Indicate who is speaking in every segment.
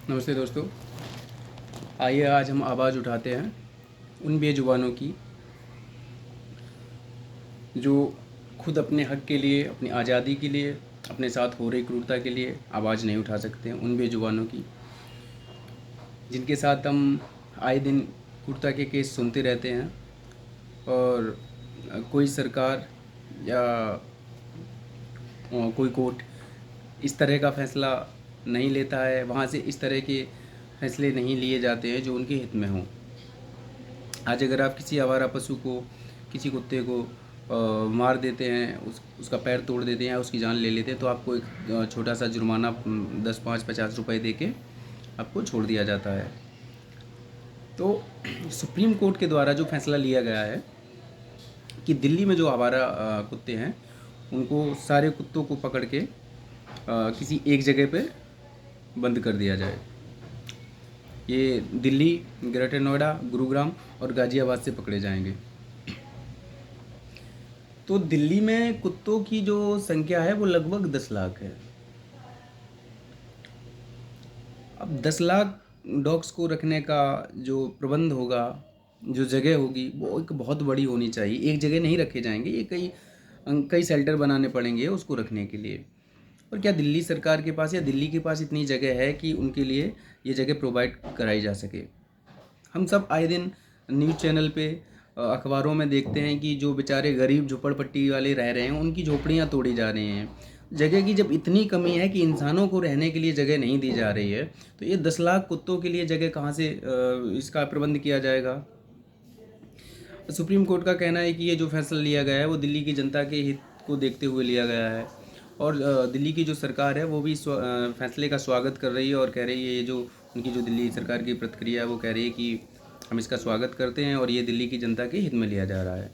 Speaker 1: नमस्ते दोस्तों। आइए आज हम आवाज़ उठाते हैं उन बेजुबानों की जो खुद अपने हक के लिए, अपनी आज़ादी के लिए, अपने साथ हो रही क्रूरता के लिए आवाज़ नहीं उठा सकते हैं। उन बेजुबानों की जिनके साथ हम आए दिन क्रूरता के केस सुनते रहते हैं और कोई सरकार या कोई कोर्ट इस तरह का फ़ैसला नहीं लेता है, वहाँ से इस तरह के फ़ैसले नहीं लिए जाते हैं जो उनके हित में हों। आज अगर आप किसी आवारा पशु को, किसी कुत्ते को मार देते हैं, उसका पैर तोड़ देते हैं या उसकी जान ले लेते हैं, तो आपको एक छोटा सा जुर्माना 10, 5, 50 रुपए दे के आपको छोड़ दिया जाता है। तो सुप्रीम कोर्ट के द्वारा जो फैसला लिया गया है कि दिल्ली में जो आवारा कुत्ते हैं उनको, सारे कुत्तों को पकड़ के किसी एक जगह पे बंद कर दिया जाए। ये दिल्ली, ग्रेटर नोएडा, गुरुग्राम और गाज़ियाबाद से पकड़े जाएंगे। तो दिल्ली में कुत्तों की जो संख्या है वो लगभग 10 लाख है। अब 10 लाख डॉग्स को रखने का जो प्रबंध होगा, जो जगह होगी, वो एक बहुत बड़ी होनी चाहिए। एक जगह नहीं रखे जाएंगे, ये कई कई शेल्टर बनाने पड़ेंगे उसको रखने के लिए। और क्या दिल्ली सरकार के पास या दिल्ली के पास इतनी जगह है कि उनके लिए ये जगह प्रोवाइड कराई जा सके? हम सब आए दिन न्यूज़ चैनल पे, अखबारों में देखते हैं कि जो बेचारे गरीब झोपड़पट्टी वाले रह रहे हैं उनकी झोपड़ियाँ तोड़ी जा रही हैं। जगह की जब इतनी कमी है कि इंसानों को रहने के लिए जगह नहीं दी जा रही है, तो ये 10 लाख कुत्तों के लिए जगह कहाँ से इसका प्रबंध किया जाएगा? सुप्रीम कोर्ट का कहना है कि ये जो फैसला लिया गया है वो दिल्ली की जनता के हित को देखते हुए लिया गया है। और दिल्ली की जो सरकार है वो भी फैसले का स्वागत कर रही है और कह रही है, ये जो उनकी जो दिल्ली सरकार की प्रतिक्रिया है वो कह रही है कि हम इसका स्वागत करते हैं और ये दिल्ली की जनता के हित में लिया जा रहा है।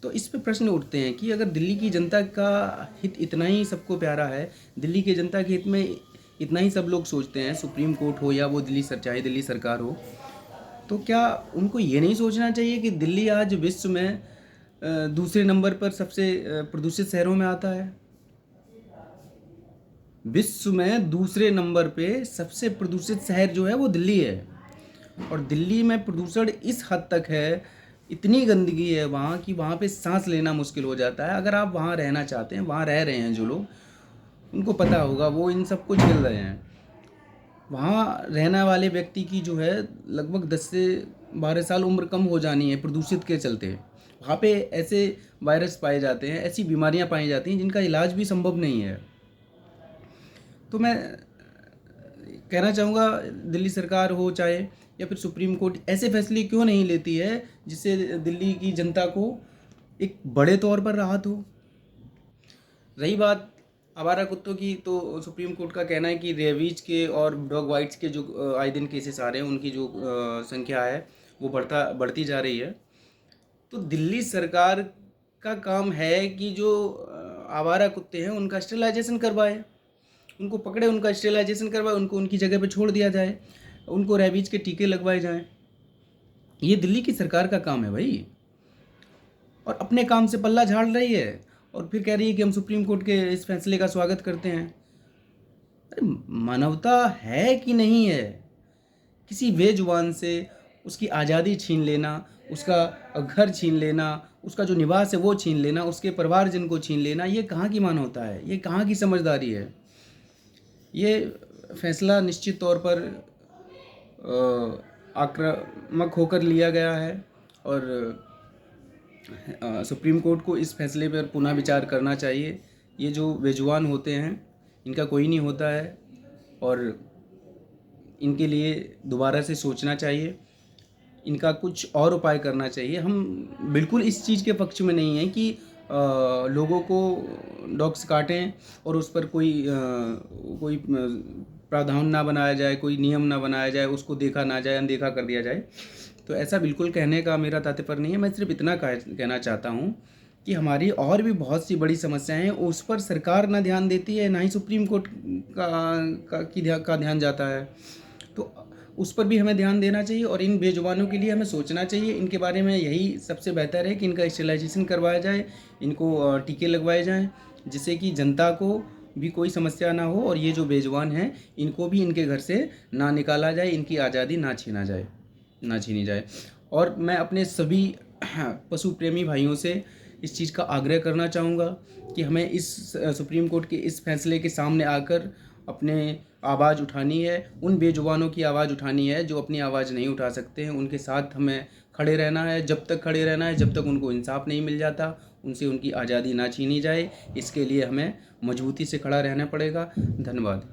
Speaker 1: तो इस पे प्रश्न उठते हैं कि अगर दिल्ली की जनता का हित इतना ही सबको प्यारा है, दिल्ली की जनता के हित में इतना ही सब लोग सोचते हैं, सुप्रीम कोर्ट हो या वो चाहे दिल्ली सरकार हो, तो क्या उनको ये नहीं सोचना चाहिए कि दिल्ली आज विश्व में दूसरे नंबर पर सबसे प्रदूषित शहरों में आता है? विश्व में दूसरे नंबर पे सबसे प्रदूषित शहर जो है वो दिल्ली है। और दिल्ली में प्रदूषण इस हद तक है, इतनी गंदगी है वहाँ कि वहाँ पे सांस लेना मुश्किल हो जाता है। अगर आप वहाँ रहना चाहते हैं, वहाँ रह रहे हैं जो लोग, उनको पता होगा, वो इन सबको झेल रहे हैं। वहाँ रहने वाले व्यक्ति की जो है लगभग 10 से 12 साल उम्र कम हो जानी है प्रदूषित के चलते। वहाँ पे ऐसे वायरस पाए जाते हैं, ऐसी बीमारियाँ पाई जाती हैं जिनका इलाज भी संभव नहीं है। तो मैं कहना चाहूँगा, दिल्ली सरकार हो चाहे या फिर सुप्रीम कोर्ट, ऐसे फैसले क्यों नहीं लेती है जिससे दिल्ली की जनता को एक बड़े तौर पर राहत हो। रही बात आवारा कुत्तों की, तो सुप्रीम कोर्ट का कहना है कि रेबीज के और डॉग वाइट्स के जो आए दिन केसेस आ रहे हैं उनकी जो संख्या है वो बढ़ती जा रही है। तो दिल्ली सरकार का काम है कि जो आवारा कुत्ते हैं उनका स्टेलाइजेशन करवाए, उनको पकड़े, उनका स्टेलाइजेशन करवाए, उनको उनकी जगह पे छोड़ दिया जाए, उनको रेबीज के टीके लगवाए जाएं। ये दिल्ली की सरकार का काम है भाई। और अपने काम से पल्ला झाड़ रही है और फिर कह रही है कि हम सुप्रीम कोर्ट के इस फैसले का स्वागत करते हैं। अरे मानवता है कि नहीं है? किसी बेजुबान से उसकी आज़ादी छीन लेना, उसका घर छीन लेना, उसका जो निवास है वो छीन लेना, उसके परिवारजन को छीन लेना, ये कहाँ की मानवता है? ये कहाँ की समझदारी है? ये फैसला निश्चित तौर पर आक्रामक होकर लिया गया है और सुप्रीम कोर्ट को इस फैसले पर पुनः विचार करना चाहिए। ये जो बेजुबान होते हैं इनका कोई नहीं होता है और इनके लिए दोबारा से सोचना चाहिए, इनका कुछ और उपाय करना चाहिए। हम बिल्कुल इस चीज़ के पक्ष में नहीं हैं कि लोगों को डॉग्स काटें और उस पर कोई प्रावधान ना बनाया जाए, कोई नियम ना बनाया जाए, उसको देखा ना जाए, अनदेखा कर दिया जाए। तो ऐसा बिल्कुल कहने का मेरा तात्पर्य नहीं है। मैं सिर्फ इतना कहना चाहता हूँ कि हमारी और भी बहुत सी बड़ी समस्याएं हैं, उस पर सरकार ना ध्यान देती है, ना ही सुप्रीम कोर्ट का ध्यान जाता है। तो उस पर भी हमें ध्यान देना चाहिए और इन बेजुबानों के लिए हमें सोचना चाहिए। इनके बारे में यही सबसे बेहतर है कि इनका स्टेलाइजेशन करवाया जाए, इनको टीके लगवाए जाएं, जिससे कि जनता को भी कोई समस्या ना हो और ये जो बेजुबान हैं इनको भी इनके घर से ना निकाला जाए, इनकी आज़ादी ना छीनी जाए। और मैं अपने सभी पशु प्रेमी भाइयों से इस चीज़ का आग्रह करना चाहूँगा कि हमें इस सुप्रीम कोर्ट के इस फैसले के सामने आकर अपने आवाज़ उठानी है, उन बेजुबानों की आवाज़ उठानी है जो अपनी आवाज़ नहीं उठा सकते हैं। उनके साथ हमें खड़े रहना है, जब तक खड़े रहना है जब तक उनको इंसाफ नहीं मिल जाता, उनसे उनकी आज़ादी ना छीनी जाए। इसके लिए हमें मजबूती से खड़ा रहना पड़ेगा। धन्यवाद।